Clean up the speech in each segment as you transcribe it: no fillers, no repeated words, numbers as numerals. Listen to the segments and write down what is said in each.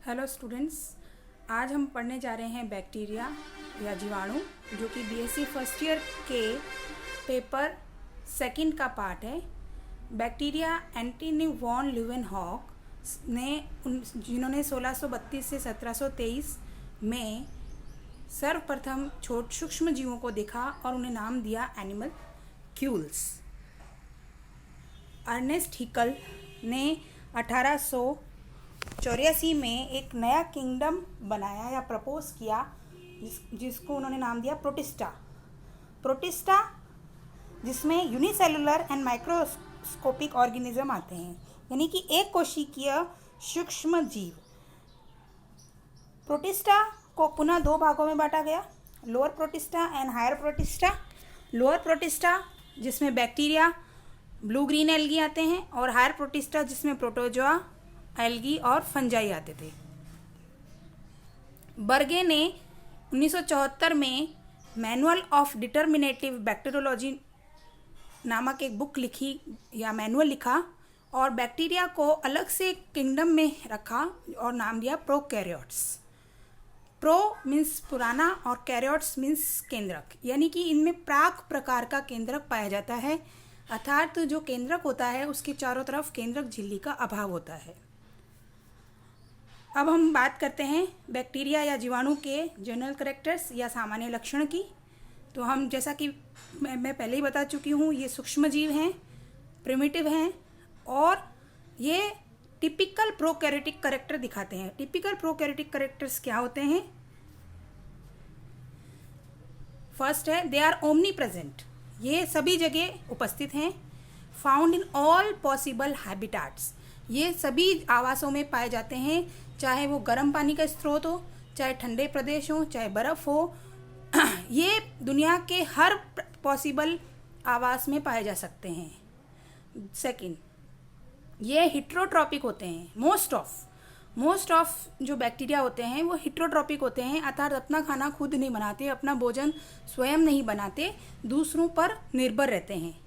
Hello students, आज हम पढ़ने जा रहे हैं बैक्टीरिया या जीवाणु, जो कि बीएससी फर्स्ट ईयर के पेपर सेकंड का पार्ट है। बैक्टीरिया एंटनी वॉन ल्यूवेनहॉक ने जिन्होंने 1632 से 1723 में सर्वप्रथम सूक्ष्म जीवों को देखा और उन्हें नाम दिया एनिमल क्यूल्स। अर्नेस्ट हिकल ने 1884 में एक नया किंगडम बनाया या प्रपोज किया जिसको उन्होंने नाम दिया प्रोटिस्टा, जिसमें यूनिसेलुलर एंड माइक्रोस्कोपिक ऑर्गेनिज्म आते हैं, यानी कि एक कोशिकीय सूक्ष्म जीव। प्रोटिस्टा को पुनः दो भागों में बांटा गया, lower protista and higher protista. Lower protista जिसमें बैक्टीरिया, ब्लू ग्रीन एल्गी आते हैं, और हायर प्रोटिस्टा जिसमें प्रोटोजोआ, एल्गी और फंजाई आते थे। बर्गे ने 1974 में मैनुअल ऑफ डिटर्मिनेटिव बैक्टीरियोलॉजी नामक एक बुक लिखी या मैनुअल लिखा और बैक्टीरिया को अलग से किंगडम में रखा और नाम दिया प्रोकैरियोट्स। प्रो मीन्स पुराना और कैरियोट्स मीन्स केंद्रक, यानी कि इनमें प्राक प्रकार का केंद्रक पाया जाता है, अर्थात जो केंद्रक होता है उसके चारों तरफ केंद्रक झिल्ली का अभाव होता है। अब हम बात करते हैं बैक्टीरिया या जीवाणु के जनरल कैरेक्टर्स या सामान्य लक्षण की। तो हम जैसा कि मैं पहले ही बता चुकी हूँ, ये सूक्ष्म जीव हैं, प्रिमिटिव हैं और ये टिपिकल प्रोकैरियोटिक कैरेक्टर दिखाते हैं। टिपिकल प्रोकैरियोटिक कैरेक्टर्स क्या होते हैं? फर्स्ट है दे आर ओमनी प्रेजेंट, ये सभी जगह उपस्थित हैं। Found in all possible habitats, ये सभी आवासों में पाए जाते हैं, चाहे वो गर्म पानी का स्रोत हो, चाहे ठंडे प्रदेश हो, चाहे बर्फ़ हो। ये दुनिया के हर पॉसिबल आवास में पाए जा सकते हैं। सेकंड, ये हिट्रोट्रॉपिक होते हैं। मोस्ट ऑफ जो बैक्टीरिया होते हैं वो हिट्रोट्रॉपिक होते हैं, अर्थात अपना खाना खुद नहीं बनाते, अपना भोजन स्वयं नहीं बनाते, दूसरों पर निर्भर रहते हैं।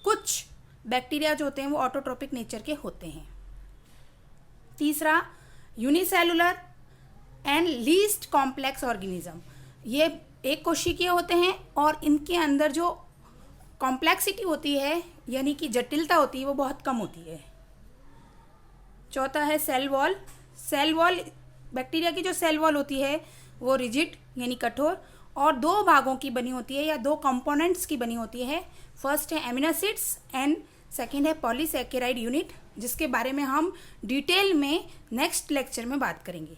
कुछ बैक्टीरिया जो होते हैं वो ऑटोट्रॉपिक नेचर के होते हैं। तीसरा, unicellular and least complex organism, ये एक कोशिकीय होते हैं और इनके अंदर जो कॉम्प्लेक्सिटी होती है यानी कि जटिलता होती है वो बहुत कम होती है। चौथा है सेल वॉल। बैक्टीरिया की जो सेल वॉल होती है वो रिजिड यानी कठोर और दो भागों की बनी होती है या दो कंपोनेंट्स की बनी होती है। फर्स्ट है एमिनो एसिड्स एंड सेकेंड है पॉलीसैकेराइड यूनिट, जिसके बारे में हम डिटेल में नेक्स्ट लेक्चर में बात करेंगे।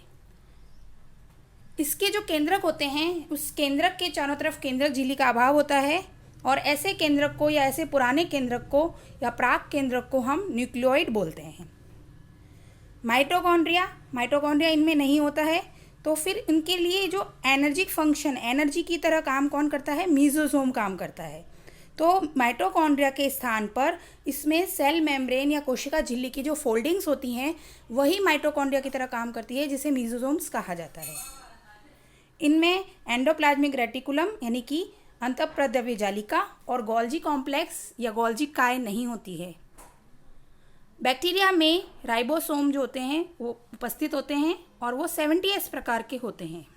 इसके जो केंद्रक होते हैं उस केंद्रक के चारों तरफ केंद्रक झिल्ली का अभाव होता है और ऐसे केंद्रक को या ऐसे पुराने केंद्रक को या प्राक केंद्रक को हम न्यूक्लियोइड बोलते हैं। माइटोकॉन्ड्रिया इनमें नहीं होता है, तो फिर इनके लिए जो एनर्जिक फंक्शन, एनर्जी की तरह काम कौन करता है? मीजोसोम काम करता है। तो माइटोकॉन्ड्रिया के स्थान पर इसमें सेल मेम्ब्रेन या कोशिका झिल्ली की जो फोल्डिंग्स होती हैं वही माइटोकॉन्ड्रिया की तरह काम करती है, जिसे मीजोसोम्स कहा जाता है। इनमें एंडोप्लाज्मिक रेटिकुलम यानी कि अंतःप्रद्रव्य जालिका और गोल्जी कॉम्प्लेक्स या गोल्जी काय नहीं होती है। बैक्टीरिया में राइबोसोम जो होते हैं वो उपस्थित होते हैं और वो 70S प्रकार के होते हैं।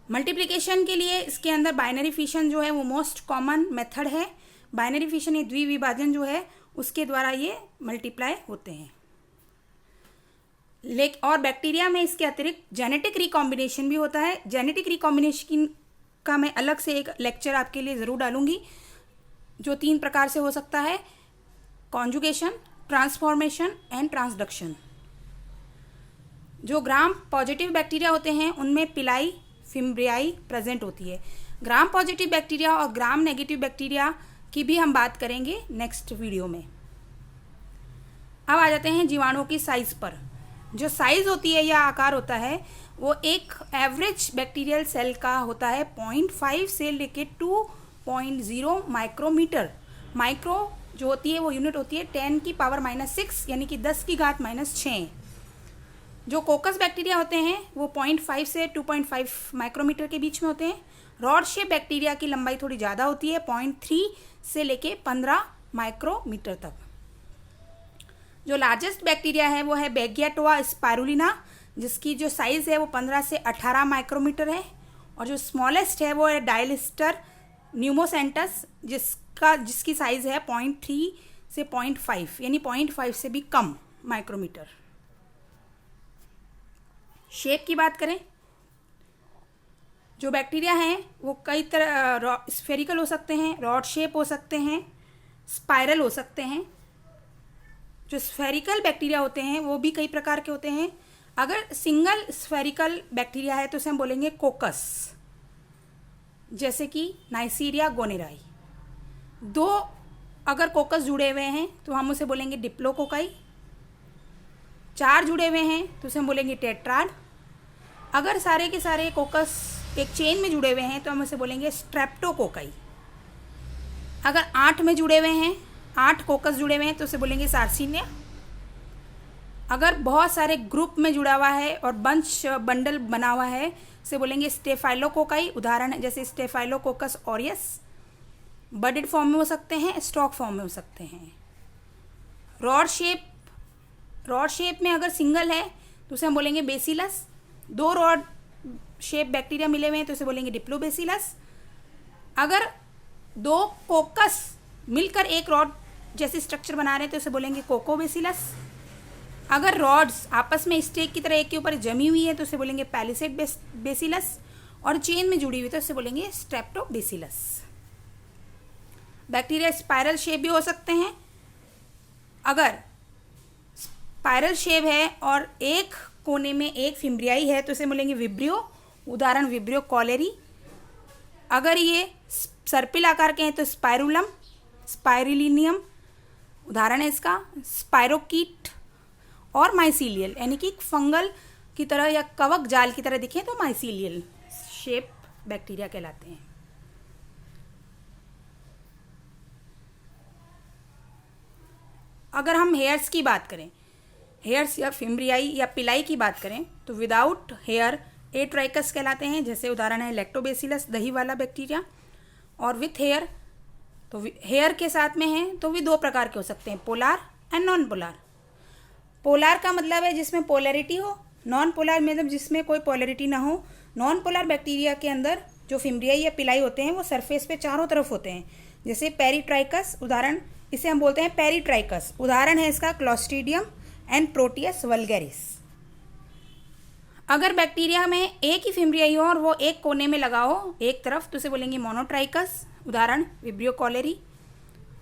मल्टीप्लिकेशन के लिए इसके अंदर बाइनरी फिशन जो है वो मोस्ट कॉमन मेथड है। बाइनरी फिशन या द्विविभाजन जो है उसके द्वारा ये मल्टीप्लाई होते हैं। और बैक्टीरिया में इसके अतिरिक्त जेनेटिक रिकॉम्बिनेशन भी होता है। जेनेटिक रिकॉम्बिनेशन का मैं अलग से एक लेक्चर आपके लिए ज़रूर डालूंगी, जो 3 प्रकार से हो सकता है: कॉन्जुगेशन, ट्रांसफॉर्मेशन एंड ट्रांसडक्शन। जो ग्राम पॉजिटिव बैक्टीरिया होते हैं उनमें पिलाई फिम्ब्रियाई प्रेजेंट होती है। ग्राम पॉजिटिव बैक्टीरिया और ग्राम नेगेटिव बैक्टीरिया की भी हम बात करेंगे नेक्स्ट वीडियो में। अब आ जाते हैं जीवाणुओं की साइज पर। जो साइज होती है या आकार होता है वो एक एवरेज बैक्टीरियल सेल का होता है 0.5 से लेके 2.0 माइक्रोमीटर। माइक्रो जो होती है वो यूनिट होती है 10⁻⁻⁶ यानी कि 10⁻⁻⁶। जो कोकस बैक्टीरिया होते हैं वो 0.5 से 2.5 माइक्रोमीटर के बीच में होते हैं। रॉड शेप बैक्टीरिया की लंबाई थोड़ी ज़्यादा होती है, 0.3 से लेके 15 माइक्रोमीटर तक। जो लार्जेस्ट बैक्टीरिया है वो है बेगियाटोआ स्पाइरुलिना, जिसकी जो साइज़ है वो 15 से 18 माइक्रोमीटर है। और जो स्मॉलेस्ट है वो है डायलिस्टर न्यूमोसेंटस, जिसकी साइज़ है 0.3 से 0.5, यानी 0.5 से भी कम माइक्रोमीटर। शेप की बात करें, जो बैक्टीरिया हैं वो कई तरह स्फेरिकल हो सकते हैं, रॉड शेप हो सकते हैं, स्पाइरल हो सकते हैं। जो स्फेरिकल बैक्टीरिया होते हैं वो भी कई प्रकार के होते हैं। अगर सिंगल स्फेरिकल बैक्टीरिया है तो उसे हम बोलेंगे कोकस, जैसे कि नाइसीरिया गोनेराई। दो अगर कोकस जुड़े हुए हैं तो हम उसे बोलेंगे डिप्लोकोकाई। 4 जुड़े हुए हैं तो उसे हम बोलेंगे टेट्राड। अगर सारे के सारे कोकस एक चेन में जुड़े हुए हैं तो हम उसे बोलेंगे स्ट्रेप्टोकोकाई। अगर 8 में जुड़े हुए हैं, 8 कोकस जुड़े हुए हैं तो उसे बोलेंगे सार्सिनिया। अगर बहुत सारे ग्रुप में जुड़ा हुआ है और बंडल बना हुआ है उसे बोलेंगे स्टेफाइलोकोकाई। उदाहरण है जैसे स्टेफाइलोकोकस ऑरियस। बडेड फॉर्म में हो सकते हैं, स्टॉक फॉर्म में हो सकते हैं। रॉड शेप में अगर सिंगल है तो उसे हम बोलेंगे बेसिलस। 2 रॉड शेप बैक्टीरिया मिले हुए हैं तो उसे बोलेंगे डिप्लोबेसिलस। अगर 2 कोकस मिलकर एक रॉड जैसे स्ट्रक्चर बना रहे हैं तो उसे बोलेंगे कोकोबेसिलस। अगर रॉड्स आपस में स्टेक की तरह एक के ऊपर जमी हुई है तो उसे बोलेंगे पैलिसेड बेसिलस। और चेन में जुड़ी हुई तो उसे बोलेंगे स्ट्रेप्टोबेसिलस। बैक्टीरिया स्पाइरल शेप भी हो सकते हैं। अगर स्पाइरल शेप है और एक कोने में एक फिम्ब्रियाई है तो उसे बोलेंगे विब्रियो। उदाहरण विब्रियो कॉलेरी। अगर ये सर्पिल आकार के हैं तो स्पाइरुलम, स्पाइरुलिनियम उदाहरण है इसका। स्पाइरोकीट और माइसीलियल, यानी कि फंगल की तरह या कवक जाल की तरह दिखे तो माइसीलियल शेप बैक्टीरिया कहलाते हैं। अगर हम हेयर्स की बात करें, हेयर्स या फिम्ब्रियाई या पिलाई की बात करें तो विदाउट हेयर एट्राइकस कहलाते हैं। जैसे उदाहरण है लैक्टोबेसिलस, दही वाला बैक्टीरिया। और विथ हेयर, तो हेयर के साथ में हैं तो भी 2 प्रकार के हो सकते हैं, polar and non polar. Polar का मतलब है जिसमें पोलैरिटी हो, नॉन पोलार मतलब जिसमें कोई पोलैरिटी ना हो। नॉन पोलार बैक्टीरिया के अंदर जो फिम्ब्रियाई या पिलाई होते हैं वो सरफेस पे चारों तरफ होते हैं। जैसे पेरीट्राइकस, उदाहरण इसे हम बोलते हैं पेरीट्राइकस। उदाहरण है इसका क्लॉस्ट्रीडियम एंड प्रोटियस वल्गैरिस। अगर बैक्टीरिया में एक ही फिम्ब्रियाई हो और वो एक कोने में लगा हो एक तरफ तो उसे बोलेंगे मोनोट्राइकस। उदाहरण विब्रियो कॉलेरी।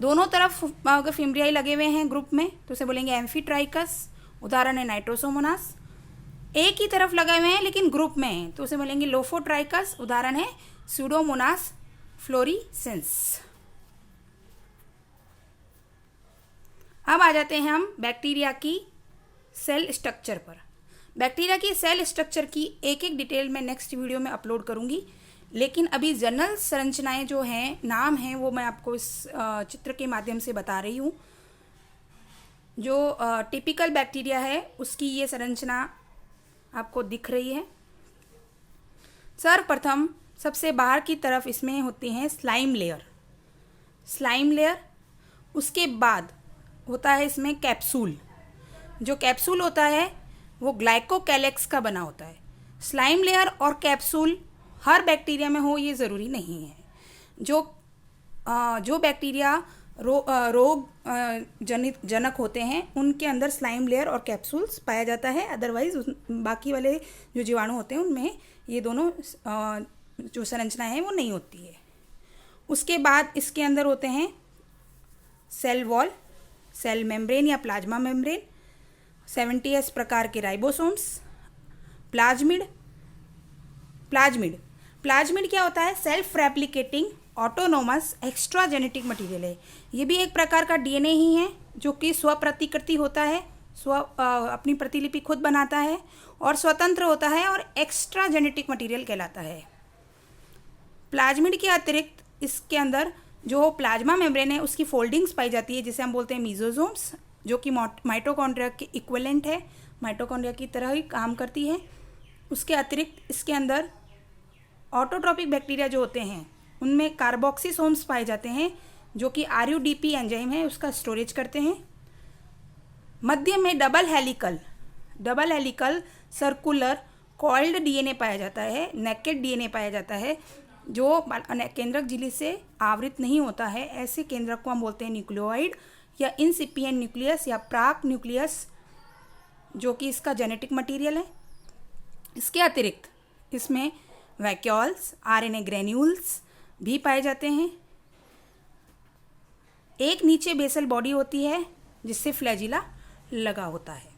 दोनों तरफ अगर फिम्ब्रियाई लगे हुए हैं ग्रुप में तो उसे बोलेंगे एम्फीट्राइकस। उदाहरण है नाइट्रोसोमोनास। एक ही तरफ लगे हुए हैं लेकिन ग्रुप में हैं तो उसे बोलेंगे लोफोट्राइकस। उदाहरण है स्यूडोमोनास फ्लोरिसेंस। अब आ जाते हैं हम बैक्टीरिया की सेल स्ट्रक्चर पर। बैक्टीरिया की सेल स्ट्रक्चर की एक एक डिटेल मैं नेक्स्ट वीडियो में अपलोड करूंगी, लेकिन अभी जनरल संरचनाएं जो हैं, नाम हैं, वो मैं आपको इस चित्र के माध्यम से बता रही हूँ। जो टिपिकल बैक्टीरिया है उसकी ये संरचना आपको दिख रही है। सर्वप्रथम सबसे बाहर की तरफ इसमें होती हैं स्लाइम लेयर। उसके बाद होता है इसमें कैप्सूल। जो कैप्सूल होता है वो ग्लाइकोकैलेक्स का बना होता है। स्लाइम लेयर और कैप्सूल हर बैक्टीरिया में हो ये ज़रूरी नहीं है। जो बैक्टीरिया रोग जनक होते हैं उनके अंदर स्लाइम लेयर और कैप्सूल्स पाया जाता है। अदरवाइज बाकी वाले जो जीवाणु होते हैं उनमें ये दोनों जो संरचनाएं हैं वो नहीं होती है। उसके बाद इसके अंदर होते हैं सेल वॉल, सेल मेम्ब्रेन या प्लाज्मा मेम्ब्रेन, 70S प्रकार के राइबोसोम्स, प्लाज्मिड क्या होता है? Self replicating autonomous extra genetic material है। ये भी एक प्रकार का डीएनए ही है जो कि स्वप्रतिकृति होता है, अपनी प्रतिलिपि खुद बनाता है और स्वतंत्र होता है और एक्स्ट्रा जेनेटिक मटीरियल कहलाता है। प्लाज्मिड के अतिरिक्त इसके अंदर जो प्लाज्मा मेम्ब्रेन है उसकी फोल्डिंग्स पाई जाती है जिसे हम बोलते हैं मीजोजोम्स, जो कि माइटोकॉन्ड्रिया के इक्विवेलेंट है, माइटोकॉन्ड्रिया की तरह ही काम करती है। उसके अतिरिक्त इसके अंदर ऑटोट्रोपिक बैक्टीरिया जो होते हैं उनमें कार्बोक्सिसोम्स पाए जाते हैं जो कि RUDP एंजाइम है उसका स्टोरेज करते हैं। मध्य में double helical circular coiled DNA पाया जाता है, नेकेड डीएनए पाया जाता है, जो केंद्रक झिल्ली से आवृत नहीं होता है। ऐसे केंद्रक को हम बोलते हैं न्यूक्लियोइड या इंसिपिएंट न्यूक्लियस या प्राक न्यूक्लियस, जो कि इसका जेनेटिक मटेरियल है। इसके अतिरिक्त इसमें वैक्यूल्स, आरएनए ग्रेन्यूल्स भी पाए जाते हैं। एक नीचे बेसल बॉडी होती है जिससे फ्लैजिला लगा होता है।